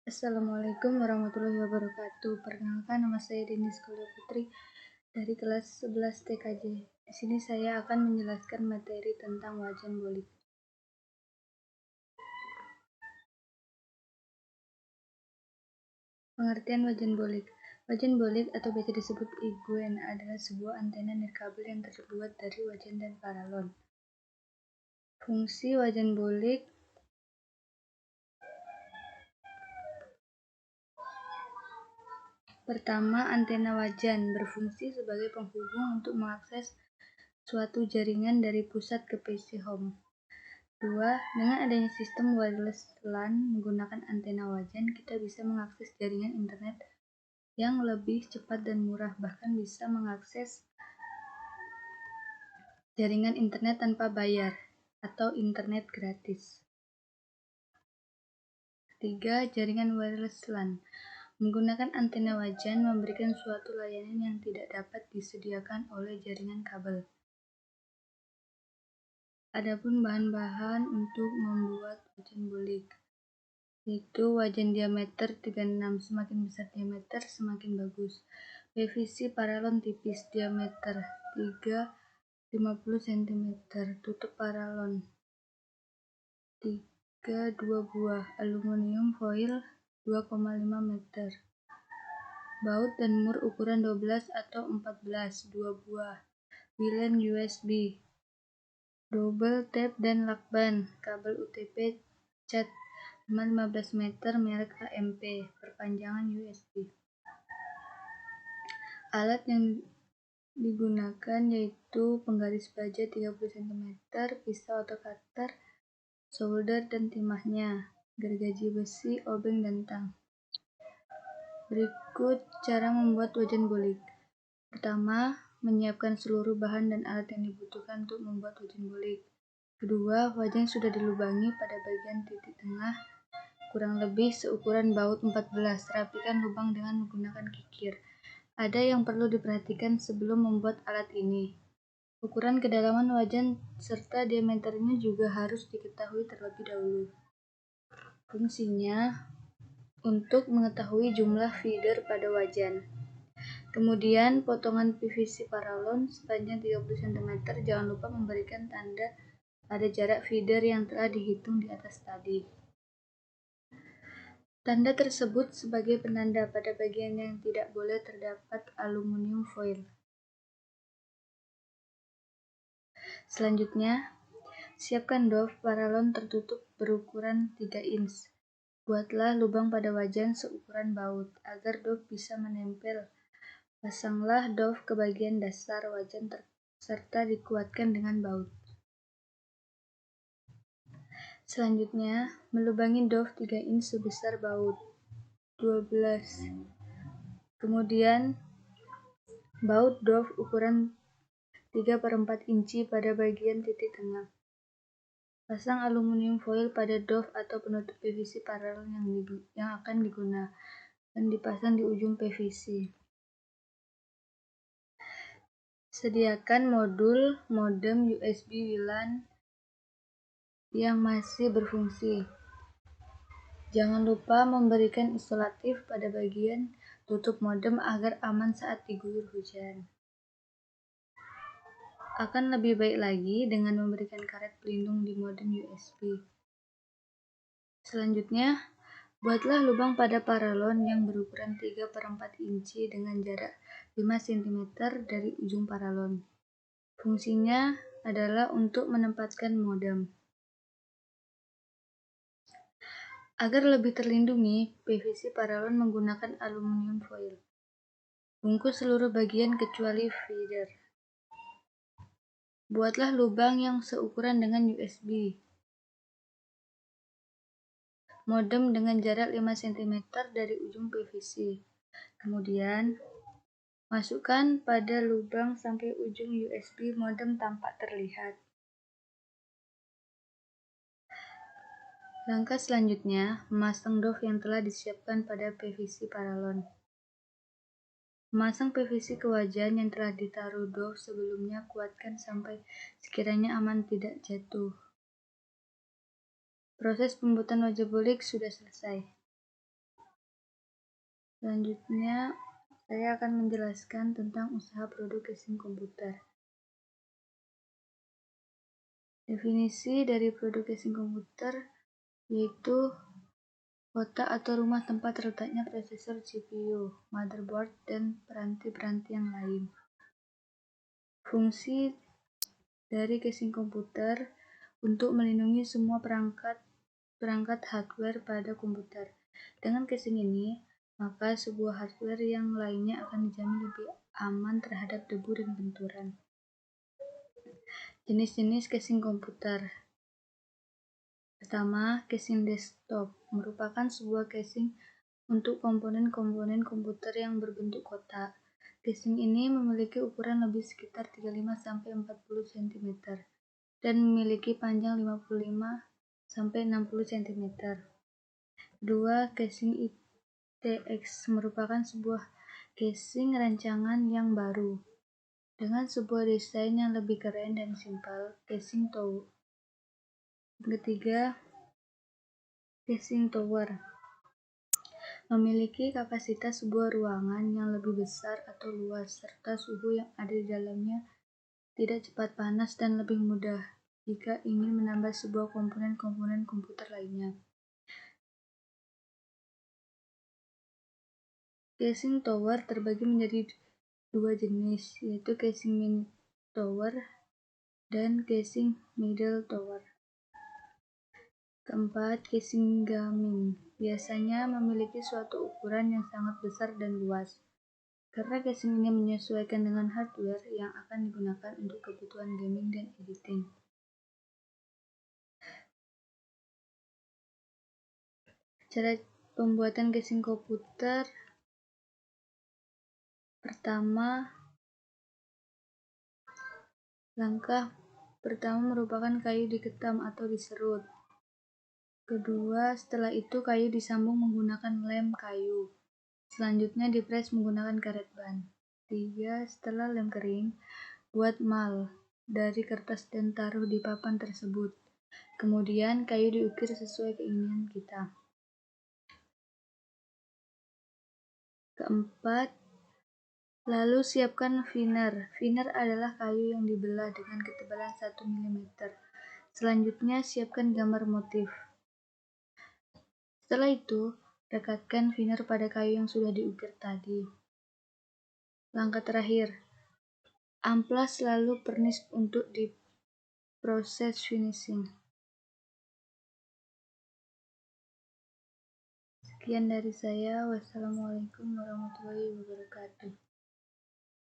Assalamualaikum warahmatullahi wabarakatuh. Perkenalkan, nama saya Denis Kulia Putri dari kelas 11 TKJ. Di sini saya akan menjelaskan materi tentang wajan bolik. Pengertian wajan bolik. Wajan bolik atau biasa disebut iguen adalah sebuah antena nirkabel yang terbuat dari wajan dan paralon. Fungsi wajan bolik pertama, antena wajan berfungsi sebagai penghubung untuk mengakses suatu jaringan dari pusat ke PC home. 2. Dengan adanya sistem wireless LAN menggunakan antena wajan, kita bisa mengakses jaringan internet yang lebih cepat dan murah, bahkan bisa mengakses jaringan internet tanpa bayar atau internet gratis. 3. Jaringan wireless LAN menggunakan antena wajan memberikan suatu layanan yang tidak dapat disediakan oleh jaringan kabel. Adapun bahan-bahan untuk membuat wajan bolik, yaitu wajan diameter 36, semakin besar diameter semakin bagus. PVC paralon tipis, diameter 3,50 cm, tutup paralon 2 buah, aluminium foil 2,5 meter, baut dan mur ukuran 12 atau 14, 2 buah, wilen USB, double tape dan lakban, kabel UTP cat 15 meter merek AMP, perpanjangan USB. Alat yang digunakan yaitu penggaris baja 30 cm, pisau atau cutter, solder dan timahnya, gergaji besi, obeng dan tang. Berikut cara membuat wajan bolik. Pertama, menyiapkan seluruh bahan dan alat yang dibutuhkan untuk membuat wajan bolik. Kedua, wajan sudah dilubangi pada bagian titik tengah kurang lebih seukuran baut 14. Rapikan lubang dengan menggunakan kikir. Ada yang perlu diperhatikan sebelum membuat alat ini. Ukuran kedalaman wajan serta diameternya juga harus diketahui terlebih dahulu. Fungsinya untuk mengetahui jumlah feeder pada wajan. Kemudian potongan PVC paralon sepanjang 30 cm. Jangan lupa memberikan tanda pada jarak feeder yang telah dihitung di atas tadi. Tanda tersebut sebagai penanda pada bagian yang tidak boleh terdapat aluminium foil. Selanjutnya, siapkan doff paralon tertutup berukuran 3 inch. Buatlah lubang pada wajan seukuran baut agar doff bisa menempel. Pasanglah doff ke bagian dasar wajan serta dikuatkan dengan baut. Selanjutnya, melubangi doff 3 inch sebesar baut 12. Kemudian, baut doff ukuran 3/4 inci pada bagian titik tengah. Pasang aluminium foil pada doff atau penutup PVC paralon yang akan digunakan dan dipasang di ujung PVC. Sediakan modem USB WLAN yang masih berfungsi. Jangan lupa memberikan isolatif pada bagian tutup modem agar aman saat diguyur hujan. Akan lebih baik lagi dengan memberikan karet pelindung di modem USB. Selanjutnya, buatlah lubang pada paralon yang berukuran 3/4 inci dengan jarak 5 cm dari ujung paralon. Fungsinya adalah untuk menempatkan modem. Agar lebih terlindungi, PVC paralon menggunakan aluminium foil. Bungkus seluruh bagian kecuali feeder. Buatlah lubang yang seukuran dengan USB. Modem dengan jarak 5 cm dari ujung PVC. Kemudian, masukkan pada lubang sampai ujung USB modem tampak terlihat. Langkah selanjutnya, memasang doff yang telah disiapkan pada PVC paralon. Memasang PVC ke wajan yang telah ditaruh doff sebelumnya, kuatkan sampai sekiranya aman tidak jatuh. Proses pembuatan wajan bolik sudah selesai. Selanjutnya, saya akan menjelaskan tentang usaha produk casing komputer. Definisi dari produk casing komputer yaitu kotak atau rumah tempat terletaknya prosesor CPU, motherboard, dan peranti-peranti yang lain. Fungsi dari casing komputer untuk melindungi semua perangkat hardware pada komputer. Dengan casing ini, maka sebuah hardware yang lainnya akan dijamin lebih aman terhadap debu dan benturan. Jenis-jenis casing komputer. Pertama, casing desktop merupakan sebuah casing untuk komponen-komponen komputer yang berbentuk kotak. Casing ini memiliki ukuran lebih sekitar 35–40 cm dan memiliki panjang 55–60 cm. Kedua, casing ITX merupakan sebuah casing rancangan yang baru dengan sebuah desain yang lebih keren dan simpel. Casing tower. Ketiga, casing tower memiliki kapasitas sebuah ruangan yang lebih besar atau luas, serta suhu yang ada di dalamnya tidak cepat panas dan lebih mudah jika ingin menambah sebuah komponen-komponen komputer lainnya. Casing tower terbagi menjadi dua jenis, yaitu casing mini tower dan casing middle tower. Keempat, casing gaming biasanya memiliki suatu ukuran yang sangat besar dan luas, karena casing ini menyesuaikan dengan hardware yang akan digunakan untuk kebutuhan gaming dan editing. Cara pembuatan casing komputer. Pertama, langkah pertama merupakan kayu diketam atau diserut. Kedua, setelah itu kayu disambung menggunakan lem kayu. Selanjutnya dipres menggunakan karet ban. 3. Setelah lem kering, buat mal dari kertas dan taruh di papan tersebut. Kemudian kayu diukir sesuai keinginan kita. Keempat, lalu siapkan Veneer. Veneer adalah kayu yang dibelah dengan ketebalan 1 mm. Selanjutnya siapkan gambar motif. Setelah itu, rekatkan Veneer pada kayu yang sudah diukir tadi. Langkah terakhir, amplas lalu pernis untuk diproses finishing. Sekian dari saya. Wassalamualaikum warahmatullahi wabarakatuh.